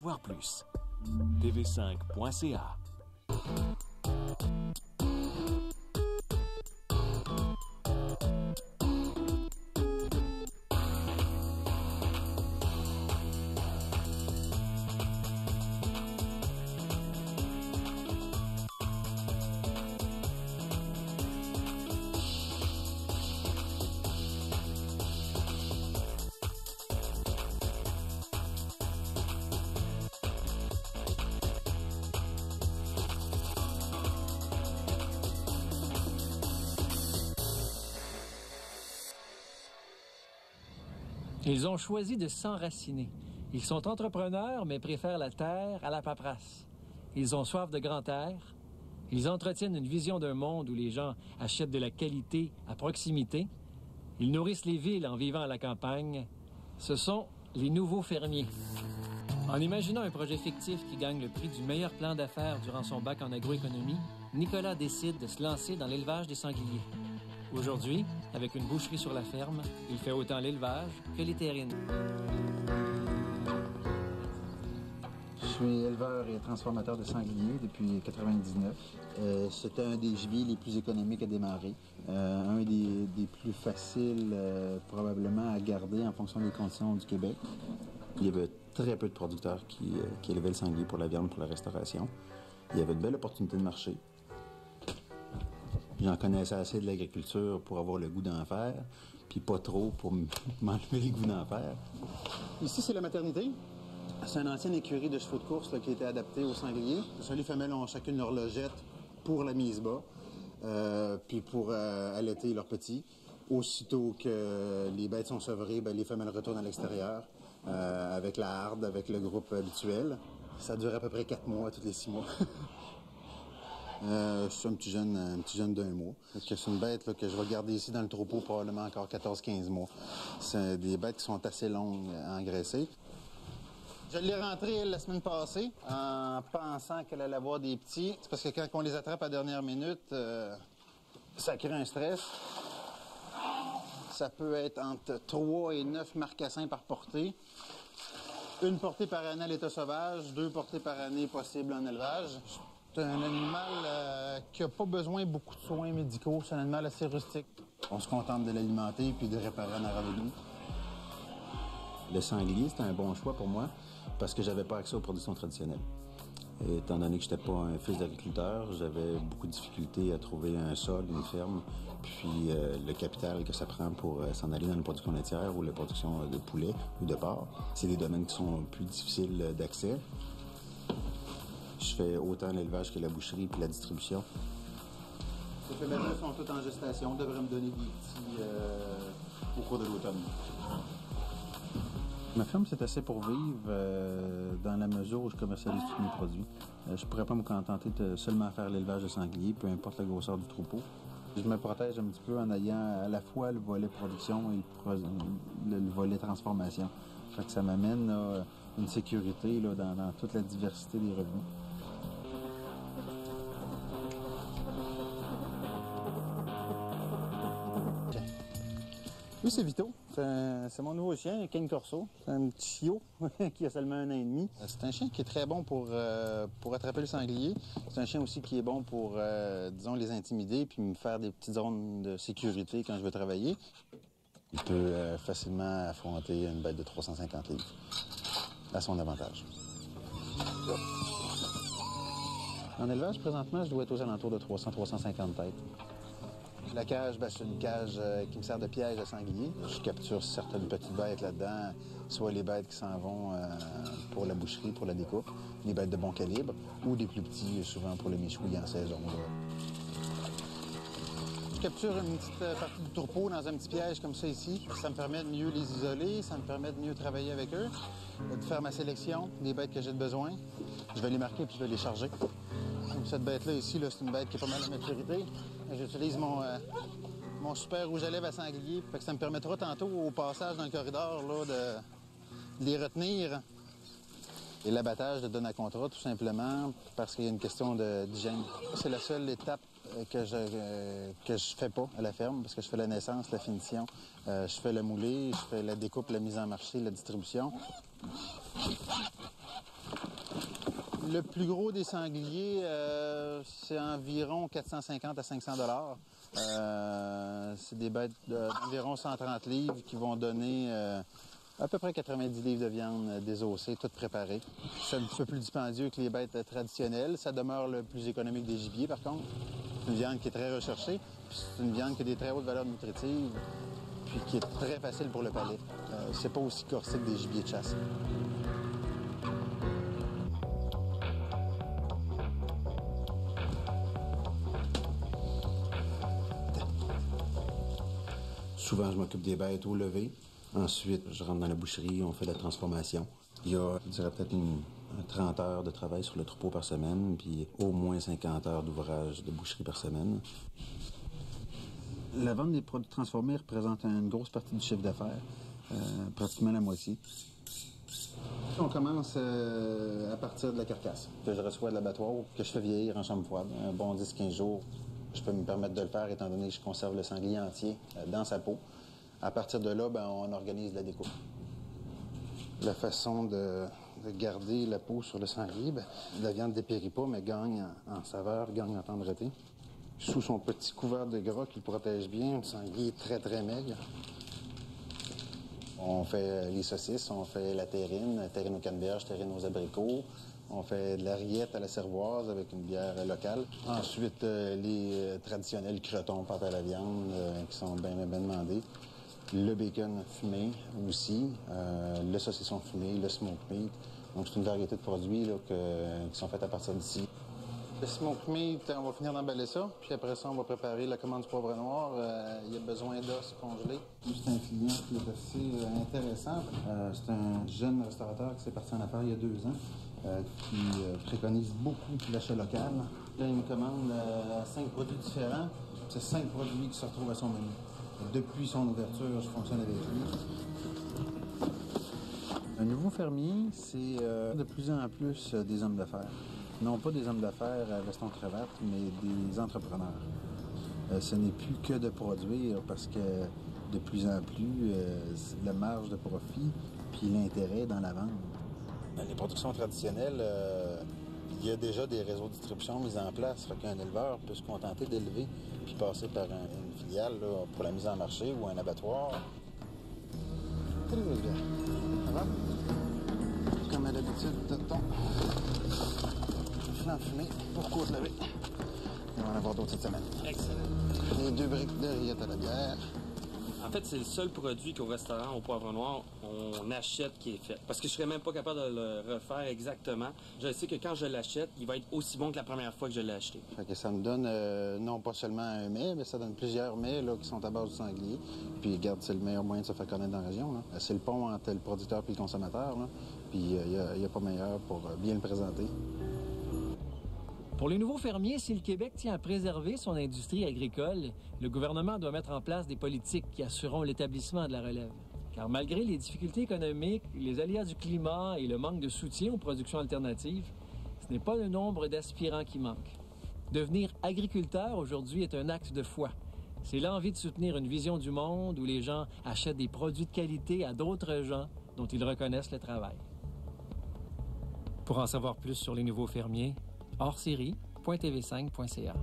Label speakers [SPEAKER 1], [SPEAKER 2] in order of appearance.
[SPEAKER 1] savoir plus. tv5.ca.
[SPEAKER 2] Ils ont choisi de s'enraciner. Ils sont entrepreneurs, mais préfèrent la terre à la paperasse. Ils ont soif de grand air. Ils entretiennent une vision d'un monde où les gens achètent de la qualité à proximité. Ils nourrissent les villes en vivant à la campagne. Ce sont les nouveaux fermiers. En imaginant un projet fictif qui gagne le prix du meilleur plan d'affaires durant son bac en agroéconomie, Nicolas décide de se lancer dans l'élevage des sangliers. Aujourd'hui, avec une boucherie sur la ferme, il fait autant l'élevage que les terrines.
[SPEAKER 3] Je suis éleveur et transformateur de sangliers depuis 1999. C'était un des gibiers les plus économiques à démarrer. Un des plus faciles probablement à garder en fonction des conditions du Québec. Il y avait très peu de producteurs qui élevaient le sanglier pour la viande, pour la restauration. Il y avait de belles opportunités de marché. J'en connaissais assez de l'agriculture pour avoir le goût d'en faire, puis pas trop pour m'enlever le goût d'en faire. Ici, c'est la maternité. C'est une ancienne écurie de chevaux de course là, qui a été adaptée aux sangliers. Les femelles ont chacune leur logette pour la mise bas, puis pour allaiter leurs petits. Aussitôt que les bêtes sont sevrées, les femelles retournent à l'extérieur avec la harde, avec le groupe habituel. Ça dure à peu près 4 mois, tous les 6 mois. Je suis un petit jeune d'1 mois. C'est une bête là, que je vais garder ici dans le troupeau probablement encore 14-15 mois. C'est des bêtes qui sont assez longues à engraisser. Je l'ai rentrée, elle, la semaine passée, en pensant qu'elle allait avoir des petits. C'est parce que quand on les attrape à la dernière minute, ça crée un stress. Ça peut être entre 3 et 9 marcassins par portée. Une portée par année à l'état sauvage, 2 portées par année possibles en élevage. C'est un animal qui n'a pas besoin de beaucoup de soins médicaux. C'est un animal assez rustique. On se contente de l'alimenter puis de réparer en revenu. Le sanglier, c'était un bon choix pour moi parce que j'avais pas accès aux productions traditionnelles. Et étant donné que je n'étais pas un fils d'agriculteur, j'avais beaucoup de difficultés à trouver un sol, une ferme, puis le capital que ça prend pour s'en aller dans la production laitière ou la production de poulet ou de porc. C'est des domaines qui sont plus difficiles d'accès. Je fais autant l'élevage que la boucherie puis la distribution. Ces femelles-là sont toutes en gestation. On devrait me donner des petits au cours de l'automne. Ma ferme, c'est assez pour vivre dans la mesure où je commercialise tous mes produits. Je pourrais pas me contenter de seulement faire l'élevage de sangliers, peu importe la grosseur du troupeau. Je me protège un petit peu en ayant à la fois le volet production et le volet transformation. Fait que ça m'amène une sécurité là, dans toute la diversité des revenus. Lui, c'est Vito. C'est mon nouveau chien, King Corso. C'est un petit chiot qui a seulement 1 an et demi. C'est un chien qui est très bon pour attraper le sanglier. C'est un chien aussi qui est bon pour, disons, les intimider puis me faire des petites zones de sécurité quand je veux travailler. Il peut facilement affronter une bête de 350 livres à son avantage. En élevage, présentement, je dois être aux alentours de 300-350 têtes. La cage, c'est une cage qui me sert de piège à sanglier. Je capture certaines petites bêtes là-dedans, soit les bêtes qui s'en vont pour la boucherie, pour la découpe, les bêtes de bon calibre, ou des plus petits, souvent pour le méchoui en saison. Là. Je capture une petite partie du troupeau dans un petit piège comme ça ici. Ça me permet de mieux les isoler, ça me permet de mieux travailler avec eux, de faire ma sélection des bêtes que j'ai besoin. Je vais les marquer puis je vais les charger. Cette bête-là ici, là, c'est une bête qui est pas mal à maturité. J'utilise mon super rouge à lèvres à sanglier. Fait que ça me permettra tantôt, au passage dans le corridor, là, de les retenir. Et l'abattage de donne à contrat, tout simplement, parce qu'il y a une question d'hygiène. C'est la seule étape que je fais pas à la ferme, parce que je fais la naissance, la finition. Je fais le moulé, je fais la découpe, la mise en marché, la distribution. Le plus gros des sangliers, c'est environ 450 à 500 $. C'est des bêtes d'environ 130 livres qui vont donner à peu près 90 livres de viande désossée, toute préparée. C'est un petit peu plus dispendieux que les bêtes traditionnelles. Ça demeure le plus économique des gibiers, par contre. C'est une viande qui est très recherchée. C'est une viande qui a des très hautes valeurs nutritives, puis qui est très facile pour le palais. C'est pas aussi corsé que des gibiers de chasse. Souvent, je m'occupe des bêtes au lever. Ensuite, je rentre dans la boucherie, on fait la transformation. Il y a, je dirais, peut-être 30 heures de travail sur le troupeau par semaine, puis au moins 50 heures d'ouvrage de boucherie par semaine. La vente des produits transformés représente une grosse partie du chiffre d'affaires, pratiquement la moitié. On commence à partir de la carcasse, que je reçois de l'abattoir, que je fais vieillir en chambre froide, un bon 10-15 jours. Je peux me permettre de le faire étant donné que je conserve le sanglier entier dans sa peau. À partir de là, on organise la découpe. La façon de garder la peau sur le sanglier, la viande ne dépérit pas, mais gagne en saveur, gagne en tendreté. Sous son petit couvert de gras qui le protège bien, le sanglier est très, très maigre. On fait les saucisses, on fait la terrine aux canneberges, terrine aux abricots. On fait de la rillette à la cervoise avec une bière locale. Ensuite, les traditionnels crotons, pâte à la viande, qui sont bien demandés. Le bacon fumé aussi, le saucisson fumé, le smoked meat. Donc, c'est une variété de produits là, qui sont faits à partir d'ici. Le smoked meat, on va finir d'emballer ça. Puis après ça, on va préparer la commande du poivre noir. Il y a besoin d'os congelés. C'est un client qui est assez intéressant. C'est un jeune restaurateur qui s'est parti en affaires il y a 2 ans, qui préconise beaucoup l'achat local. Là, il me commande 5 produits différents. C'est 5 produits qui se retrouvent à son menu. Depuis son ouverture, je fonctionne avec lui. Un nouveau fermier, c'est de plus en plus des hommes d'affaires. Non pas des hommes d'affaires à veston-cravate, mais des entrepreneurs. Ce n'est plus que de produire parce que de plus en plus, la marge de profit puis l'intérêt dans la vente. Les productions traditionnelles, il y a déjà des réseaux de distribution mis en place. Fait qu'un éleveur peut se contenter d'élever puis passer par une filiale là, pour la mise en marché ou un abattoir. Salut, Olivia. Ça va? Comme à l'habitude, de ton flanc fumé pour côte levée. Il va en avoir d'autres cette semaine.
[SPEAKER 1] Excellent.
[SPEAKER 3] Les 2 briques de rillettes à la bière.
[SPEAKER 1] En fait, c'est le seul produit qu'au restaurant, au Poivre Noir, on achète qui est fait. Parce que je serais même pas capable de le refaire exactement. Je sais que quand je l'achète, il va être aussi bon que la première fois que je l'ai acheté.
[SPEAKER 3] Fait que ça me donne non pas seulement un mets, mais ça donne plusieurs mets là, qui sont à base du sanglier. Puis regarde, c'est le meilleur moyen de se faire connaître dans la région. Là. C'est le pont entre le producteur et le consommateur. Là. Puis il n'y a pas meilleur pour bien le présenter.
[SPEAKER 2] Pour les nouveaux fermiers, si le Québec tient à préserver son industrie agricole, le gouvernement doit mettre en place des politiques qui assureront l'établissement de la relève. Car malgré les difficultés économiques, les aléas du climat et le manque de soutien aux productions alternatives, ce n'est pas le nombre d'aspirants qui manque. Devenir agriculteur aujourd'hui est un acte de foi. C'est l'envie de soutenir une vision du monde où les gens achètent des produits de qualité à d'autres gens dont ils reconnaissent le travail. Pour en savoir plus sur les nouveaux fermiers, hors-série.tv5.ca.